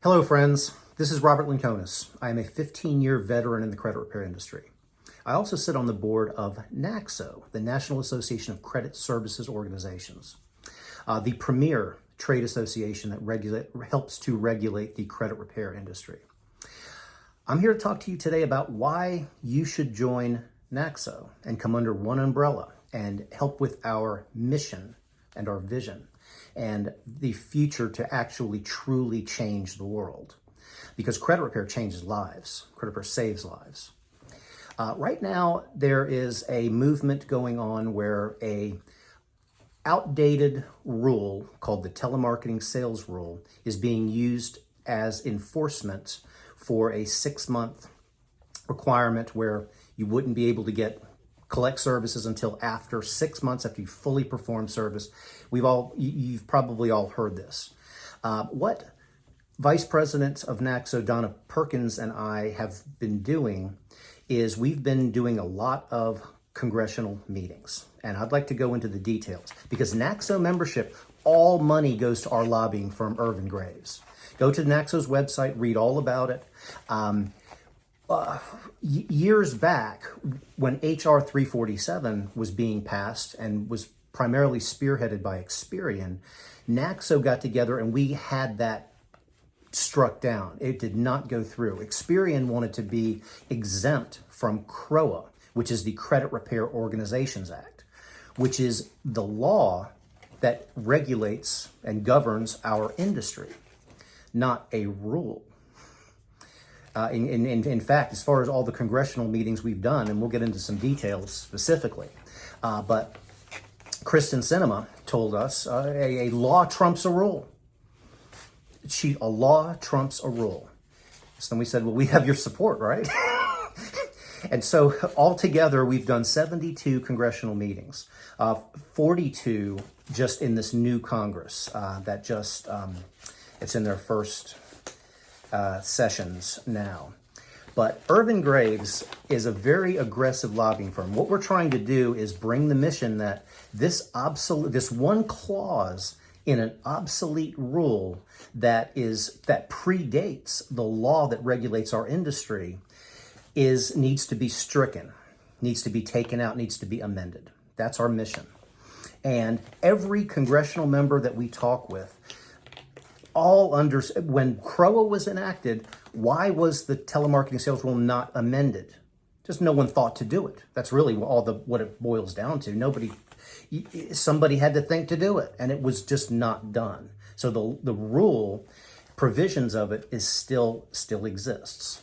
Hello, friends. This is Robert Linconis. I am a 15-year veteran in the credit repair industry. I also sit on the board of NACSO, the National Association of Credit Services Organizations, the premier trade association that helps to regulate the credit repair industry. I'm here to talk to you today about why you should join NACSO and come under one umbrella and help with our mission and our vision and the future to actually truly change the world. Because credit repair changes lives. Credit repair saves lives. Right now, there is a movement going on where a outdated rule called the telemarketing sales rule is being used as enforcement for a 6-month requirement where you wouldn't be able to collect services until after 6 months after you fully perform service. You've probably all heard this. What Vice President of NACSO, Donna Perkins, and I have been doing is we've been doing a lot of congressional meetings. And I'd like to go into the details because NACSO membership, all money goes to our lobbying firm, Irvin Graves. Go to NACSO's website, read all about it. Years back, when HR 347 was being passed and was primarily spearheaded by Experian, NACSO got together and we had that struck down. It did not go through. Experian wanted to be exempt from CROA, which is the Credit Repair Organizations Act, which is the law that regulates and governs our industry, not a rule. In fact, as far as all the congressional meetings we've done, and we'll get into some details specifically, but Kristen Sinema told us a law trumps a rule. A law trumps a rule. So then we said, well, we have your support, right? And so altogether, we've done 72 congressional meetings, 42 just in this new Congress that just, it's in their first sessions now. But Irvin Graves is a very aggressive lobbying firm. What we're trying to do is bring the mission that this one clause in an obsolete rule that predates the law that regulates our industry needs to be stricken, needs to be taken out, needs to be amended. That's our mission. And every congressional member that we talk with, when CROA was enacted, why was the telemarketing sales rule not amended? Just no one thought to do it. That's really what it boils down to. Somebody had to think to do it, and it was just not done. So the rule, provisions of it still exists.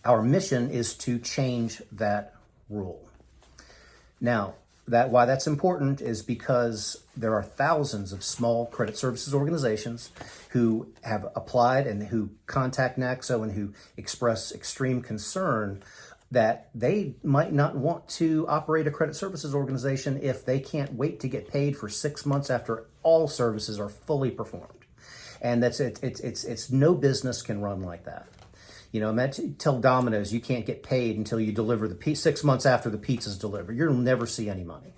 Our mission is to change that rule. Now, why that's important is because there are thousands of small credit services organizations who have applied and who contact NACSO and who express extreme concern that they might not want to operate a credit services organization if they can't wait to get paid for 6 months after all services are fully performed. And it's no business can run like that. Tell Domino's you can't get paid until you deliver the pizza 6 months after the pizza's delivered. You'll never see any money.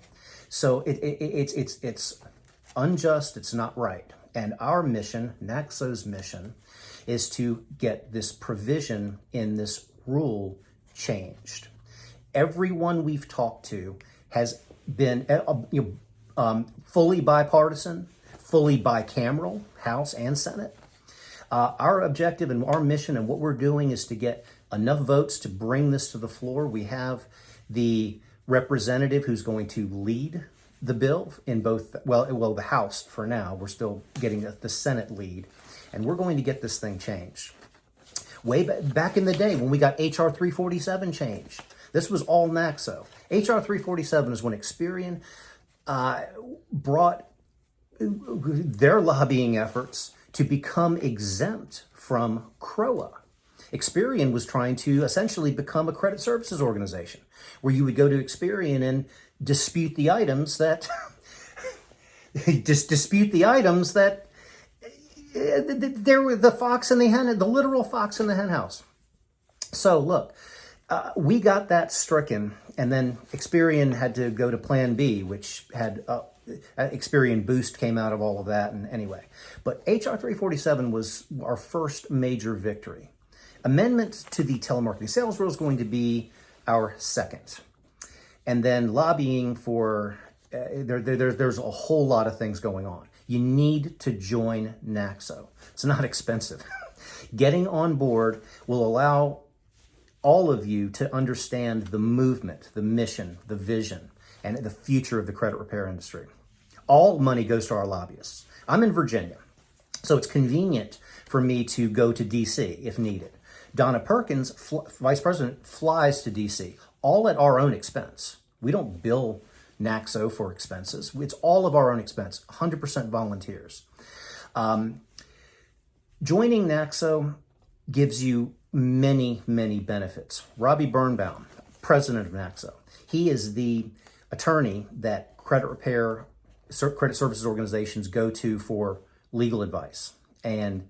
So it's unjust. It's not right. And our mission, NACSO's mission, is to get this provision in this rule changed. Everyone we've talked to has been fully bipartisan, fully bicameral, House and Senate. Our objective and our mission and what we're doing is to get enough votes to bring this to the floor. We have the representative who's going to lead the bill in both, the House for now. We're still getting the Senate lead, and we're going to get this thing changed. Way back in the day when we got HR 347 changed, this was all NACSO. HR 347 is when Experian brought their lobbying efforts to become exempt from CROA. Experian was trying to essentially become a credit services organization where you would go to Experian and dispute the items that there were the fox in the hen, the literal fox in the hen house. So look, we got that stricken, and then Experian had to go to Plan B, which had Experian Boost came out of all of that, and anyway. But HR 347 was our first major victory. Amendment to the telemarketing sales rule is going to be our second. And then lobbying for, there's a whole lot of things going on. You need to join NACSO. It's not expensive. Getting on board will allow all of you to understand the movement, the mission, the vision, and the future of the credit repair industry. All money goes to our lobbyists. I'm in Virginia, so it's convenient for me to go to DC if needed. Donna Perkins, Vice President, flies to DC, all at our own expense. We don't bill NACSO for expenses. It's all of our own expense, 100% volunteers. Joining NACSO gives you many, many benefits. Robbie Birnbaum, president of NACSO, he is the attorney that credit services organizations go to for legal advice. And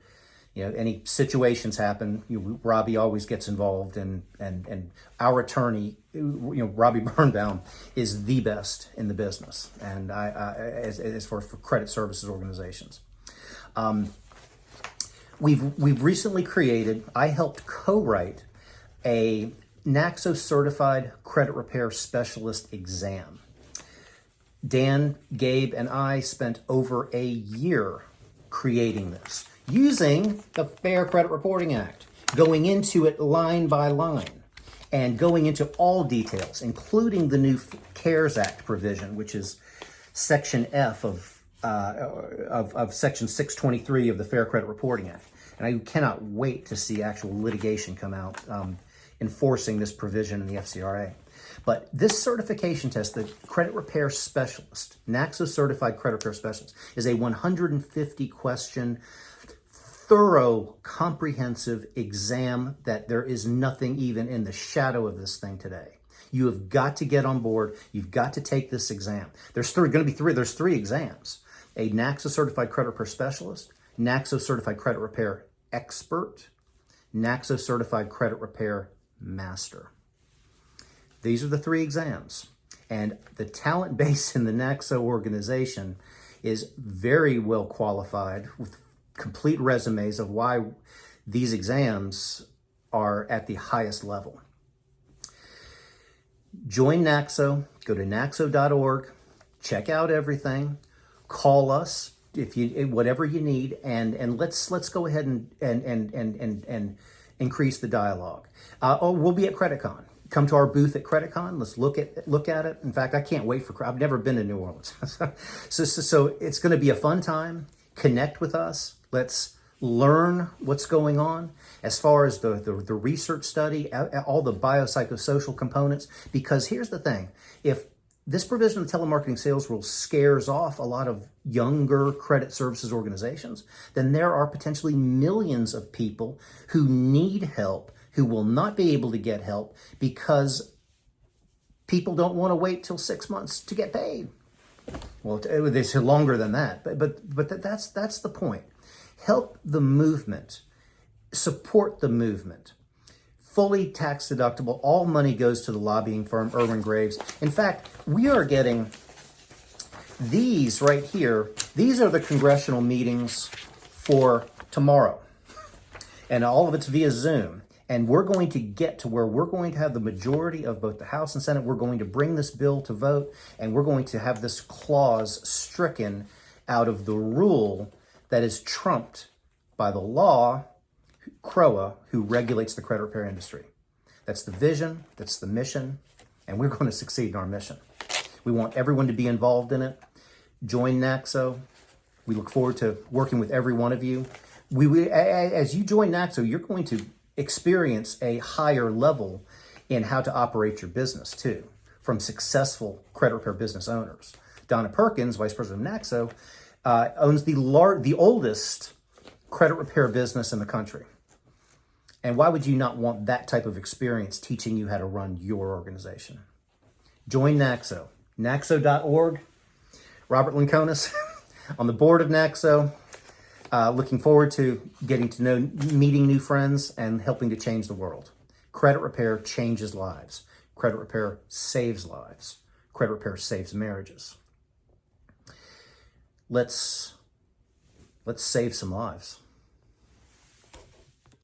any situations happen, Robbie always gets involved, and our attorney, Robbie Birnbaum, is the best in the business, and as far as for credit services organizations. We've recently created, I helped co-write a NACSO Certified Credit Repair Specialist exam. Dan, Gabe, and I spent over a year creating this, using the Fair Credit Reporting Act, going into it line by line, and going into all details, including the new CARES Act provision, which is Section F of Section 623 of the Fair Credit Reporting Act. And I cannot wait to see actual litigation come out enforcing this provision in the FCRA. But this certification test, the Credit Repair Specialist, NACSO Certified Credit Repair Specialist, is a 150-question, thorough, comprehensive exam that there is nothing even in the shadow of this thing today. You have got to get on board. You've got to take this exam. There's three exams: a NACSO Certified Credit Repair Specialist, NACSO Certified Credit Repair Expert, NACSO Certified Credit Repair Master. These are the three exams. And the talent base in the NACSO organization is very well qualified with complete resumes of why these exams are at the highest level. Join NACSO, go to naxo.org, check out everything, call us if you whatever you need, and let's go ahead and increase the dialogue. We'll be at CreditCon. Come to our booth at CreditCon. Let's look at it. In fact, I can't wait for. I've never been to New Orleans, so it's going to be a fun time. Connect with us. Let's learn what's going on as far as the research study, all the biopsychosocial components. Because here's the thing: if this provision of the telemarketing sales rule scares off a lot of younger credit services organizations, then there are potentially millions of people who need help, who will not be able to get help because people don't want to wait till 6 months to get paid. Well, it's longer than that, but that's the point. Help the movement, support the movement. Fully tax deductible. All money goes to the lobbying firm, Irwin Graves. In fact, we are getting these right here. These are the congressional meetings for tomorrow. And all of it's via Zoom. And we're going to get to where we're going to have the majority of both the House and Senate. We're going to bring this bill to vote, and we're going to have this clause stricken out of the rule that is trumped by the law, CROA, who regulates the credit repair industry. That's the vision, that's the mission, and we're going to succeed in our mission. We want everyone to be involved in it. Join NACSO. We look forward to working with every one of you. As you join NACSO, you're going to experience a higher level in how to operate your business too, from successful credit repair business owners. Donna Perkins, Vice President of NACSO, owns the oldest credit repair business in the country. And why would you not want that type of experience teaching you how to run your organization? Join NACSO, naxo.org. Robert Linconis on the board of NACSO. Looking forward to getting to know, meeting new friends, and helping to change the world. Credit repair changes lives. Credit repair saves lives. Credit repair saves marriages. let's save some lives.